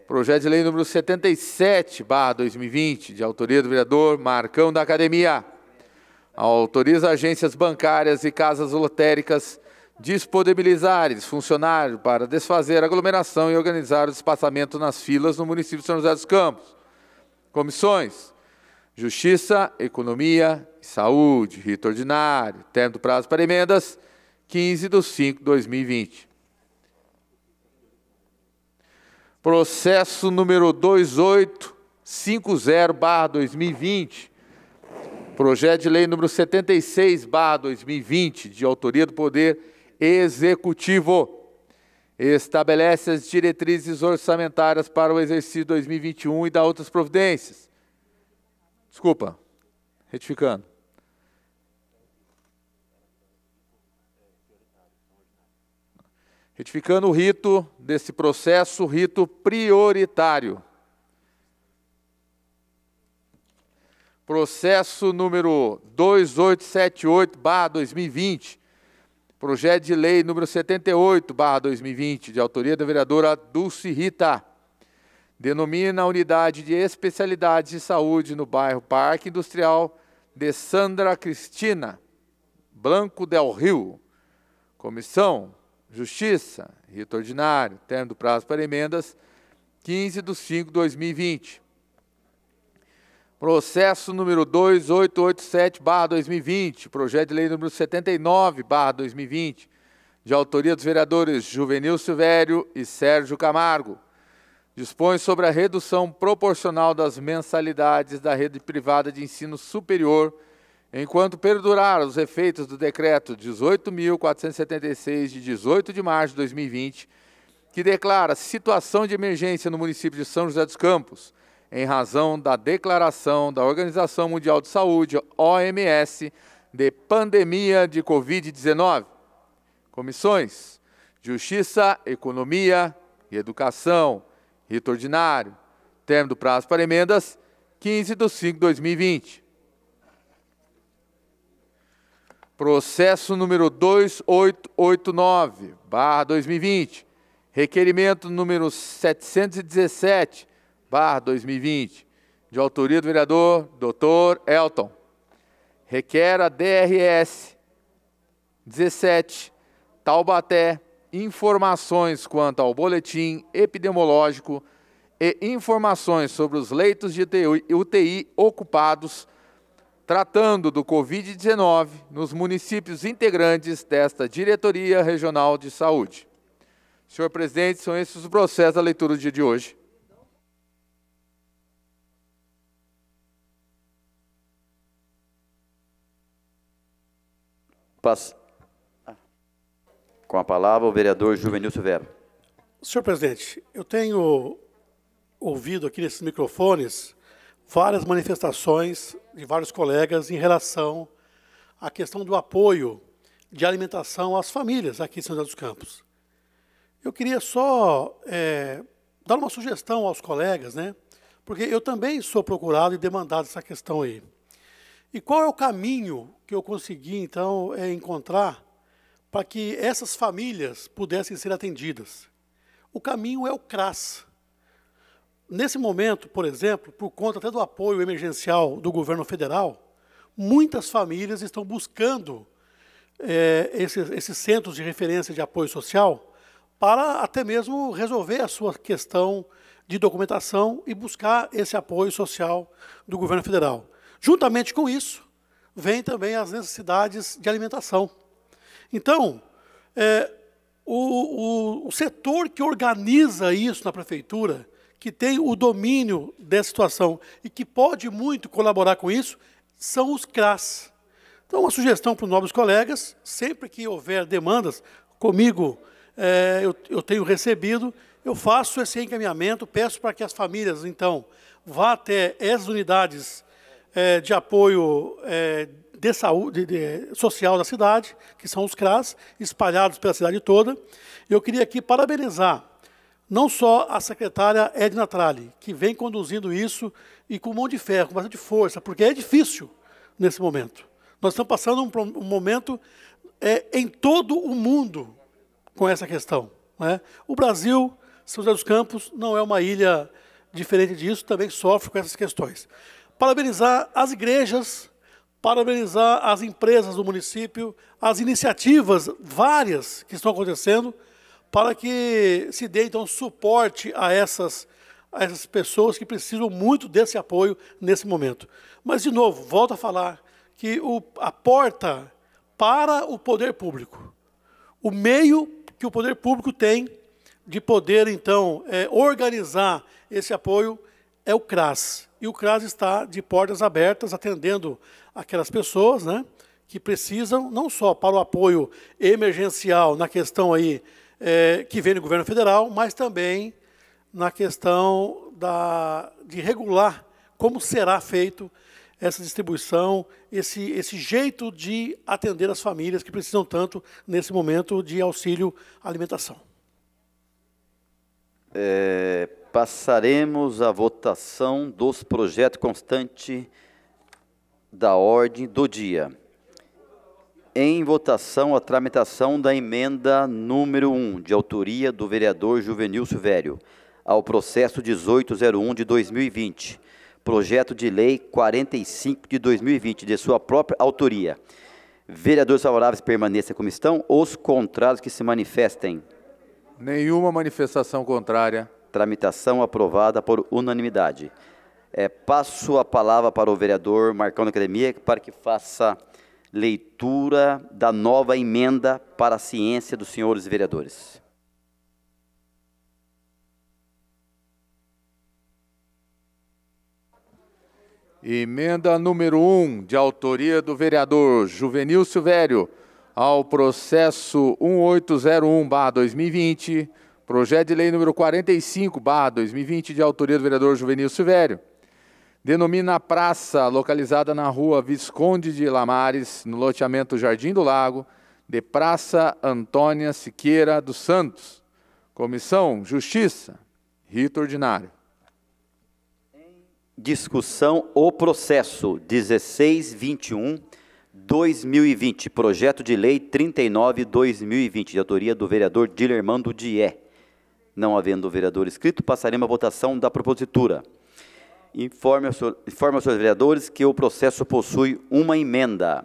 projeto de lei número 77/2020, de autoria do vereador Marcão da Academia. Autoriza agências bancárias e casas lotéricas disponibilizarem funcionários para desfazer a aglomeração e organizar o espaçamento nas filas no município de São José dos Campos. Comissões: Justiça, Economia e Saúde. Rito ordinário, término do prazo para emendas, 15/5/2020. Processo número 2850/2020, projeto de lei número 76/2020, de autoria do Poder Executivo. Estabelece as diretrizes orçamentárias para o exercício 2021 e da outras providências. Desculpa, retificando. Retificando o rito desse processo, rito prioritário. Processo número 2878/2020, projeto de lei número 78/2020, de autoria da vereadora Dulce Rita, denomina a unidade de especialidades de saúde no bairro Parque Industrial de Sandra Cristina, Blanco del Rio. Comissão: Justiça, rito ordinário, término do prazo para emendas, 15/5/2020. Processo número 2887/2020, projeto de lei número 79/2020, de autoria dos vereadores Juvenil Silvério e Sérgio Camargo. Dispõe sobre a redução proporcional das mensalidades da rede privada de ensino superior, enquanto perdurar os efeitos do decreto 18.476, de 18 de março de 2020, que declara situação de emergência no município de São José dos Campos, em razão da declaração da Organização Mundial de Saúde, OMS, de pandemia de Covid-19. Comissões: Justiça, Economia e Educação. Rito ordinário. Termo do prazo para emendas, 15/5/2020. Processo número 2889/2020. Requerimento número 717/2020. De autoria do vereador Dr. Elton. Requer a DRS 17, Taubaté, informações quanto ao boletim epidemiológico e informações sobre os leitos de UTI ocupados, tratando do Covid-19 nos municípios integrantes desta Diretoria Regional de Saúde. Senhor presidente, são esses os processos da leitura do dia de hoje. Com a palavra, o vereador Juvenil Silvério. Senhor presidente, eu tenho ouvido aqui nesses microfones várias manifestações de vários colegas em relação à questão do apoio de alimentação às famílias aqui em São José dos Campos. Eu queria só dar uma sugestão aos colegas, né? Porque eu também sou procurado e demandado essa questão aí. E qual é o caminho que eu consegui, então, encontrar para que essas famílias pudessem ser atendidas? O caminho é o CRAS. Nesse momento, por exemplo, por conta até do apoio emergencial do governo federal, muitas famílias estão buscando esses centros de referência de apoio social para até mesmo resolver a sua questão de documentação e buscar esse apoio social do governo federal. Juntamente com isso, vem também as necessidades de alimentação. Então, o setor que organiza isso na prefeitura, que tem o domínio dessa situação e que pode muito colaborar com isso, são os CRAS. Então, uma sugestão para os nobres colegas, sempre que houver demandas, comigo eu tenho recebido, eu faço esse encaminhamento, peço para que as famílias, então, vá até essas unidades de apoio de saúde social da cidade, que são os CRAS, espalhados pela cidade toda. Eu queria aqui parabenizar não só a secretária Edna Tralli, que vem conduzindo isso e com mão de ferro, com bastante força, porque é difícil nesse momento. Nós estamos passando um momento em todo o mundo com essa questão, né? O Brasil, São José dos Campos, não é uma ilha diferente disso, também sofre com essas questões. Parabenizar as igrejas, parabenizar as empresas do município, as iniciativas várias que estão acontecendo, para que se dê, então, suporte a essas pessoas que precisam muito desse apoio nesse momento. Mas, de novo, volto a falar que a porta para o poder público, o meio que o poder público tem de poder, então, organizar esse apoio é o CRAS. E o CRAS está de portas abertas, atendendo aquelas pessoas, né, que precisam, não só para o apoio emergencial na questão aí, que vem do governo federal, mas também na questão de regular como será feito essa distribuição, esse jeito de atender as famílias que precisam tanto nesse momento de auxílio alimentação. Passaremos à votação dos projetos constantes da ordem do dia. Em votação, a tramitação da emenda número 1, de autoria do vereador Juvenil Silvério, ao processo 1801 de 2020, projeto de lei 45 de 2020, de sua própria autoria. Vereadores favoráveis permaneçam como estão, os contrários que se manifestem. Nenhuma manifestação contrária. Tramitação aprovada por unanimidade. Passo a palavra para o vereador Marcão da Academia, para que faça Leitura da nova emenda para a ciência dos senhores vereadores. Emenda número 1, de autoria do vereador Juvenil Silvério, ao processo 1801/2020, projeto de lei número 45/2020, de autoria do vereador Juvenil Silvério. Denomina a praça localizada na rua Visconde de Lamares, no loteamento Jardim do Lago, de Praça Antônia Siqueira dos Santos. Comissão Justiça, rito ordinário. Discussão o processo 1621/2020, projeto de lei 39/2020, de autoria do vereador Dilermando Dié. Não havendo vereador inscrito, passaremos à votação da propositura. Informe aos senhores vereadores que o processo possui uma emenda.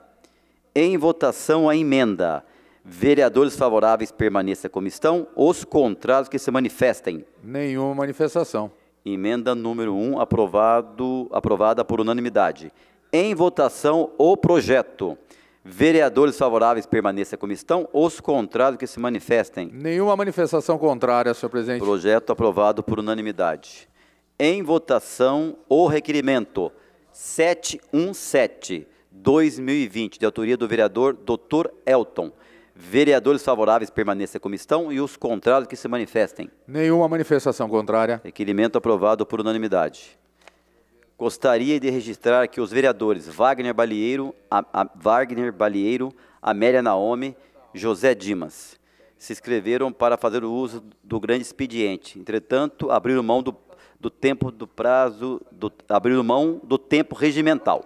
Em votação a emenda. Vereadores favoráveis permaneçam como estão, os contrários que se manifestem. Nenhuma manifestação. Emenda número 1, aprovada por unanimidade. Em votação, o projeto. Vereadores favoráveis permaneçam como estão, os contrários que se manifestem. Nenhuma manifestação contrária, senhor presidente. Projeto aprovado por unanimidade. Em votação, o requerimento 717/2020, de autoria do vereador Dr. Elton. Vereadores favoráveis permaneçam como estão e os contrários que se manifestem. Nenhuma manifestação contrária. Requerimento aprovado por unanimidade. Gostaria de registrar que os vereadores Wagner Balieiro, Amélia Naomi, José Dimas se inscreveram para fazer o uso do grande expediente. Entretanto, abriram mão do tempo regimental.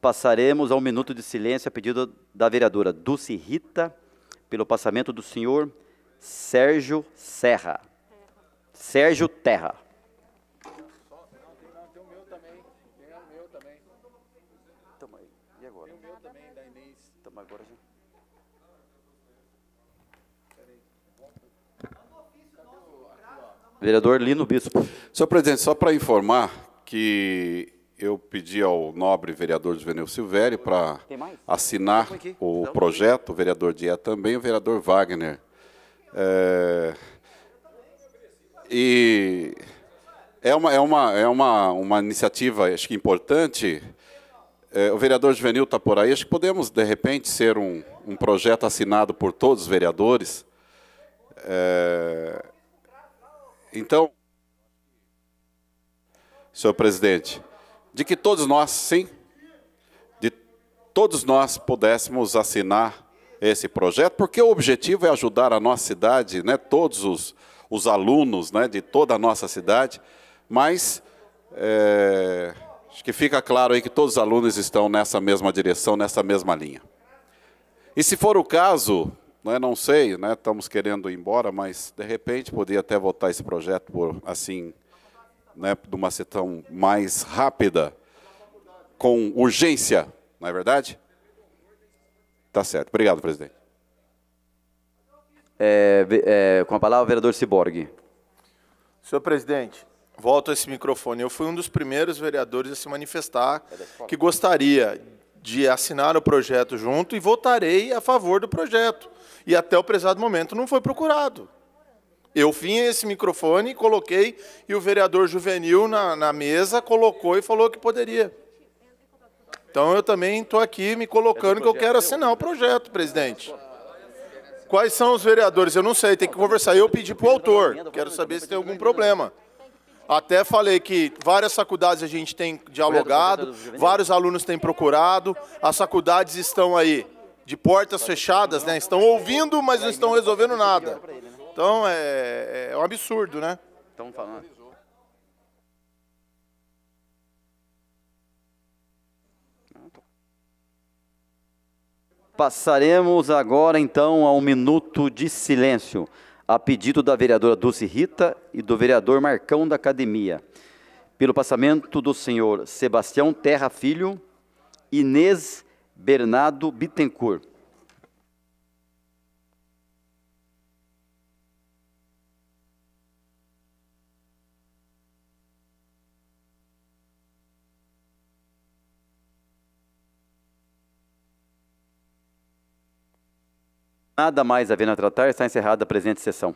Passaremos ao minuto de silêncio a pedido da vereadora Dulce Rita, pelo passamento do senhor Sérgio Terra. E agora? Tem o meu também, da Inês. Agora já. Vereador Lino Bispo. Senhor presidente, só para informar que eu pedi ao nobre vereador Juvenil Silvério para assinar o projeto, o vereador Dié também, o vereador Wagner. E é uma iniciativa, acho que importante. O vereador Juvenil está por aí, acho que podemos, de repente, ser um projeto assinado por todos os vereadores. Então, senhor presidente, de que todos nós, sim, de todos nós pudéssemos assinar esse projeto, porque o objetivo é ajudar a nossa cidade, né, todos os alunos, né, de toda a nossa cidade, mas acho que fica claro aí que todos os alunos estão nessa mesma direção, nessa mesma linha. E se for o caso, né, não sei, né, estamos querendo ir embora, mas de repente poderia até votar esse projeto por assim, né, de uma sessão mais rápida, com urgência, não é verdade? Tá certo. Obrigado, presidente. Com a palavra, o vereador Ciborgue. Senhor presidente, volto a esse microfone. Eu fui um dos primeiros vereadores a se manifestar que gostaria de assinar o projeto junto e votarei a favor do projeto. E até o prezado momento não foi procurado. Eu vim a esse microfone, coloquei, e o vereador Juvenil na mesa colocou e falou que poderia. Então eu também estou aqui me colocando que eu quero assinar o projeto, presidente. Quais são os vereadores? Eu não sei, tem que conversar. Eu pedi para o autor, quero saber se tem algum problema. Até falei que várias faculdades a gente tem dialogado, vários alunos têm procurado, as faculdades estão aí de portas fechadas, né? Estão ouvindo, mas não estão resolvendo nada. Então, é um absurdo, né? Estão falando. Passaremos agora, então, a um minuto de silêncio, a pedido da vereadora Dulce Rita e do vereador Marcão da Academia, pelo passamento do senhor Sebastião Terra Filho, Inês Bernardo Bittencourt. Nada mais havendo a tratar, está encerrada a presente sessão.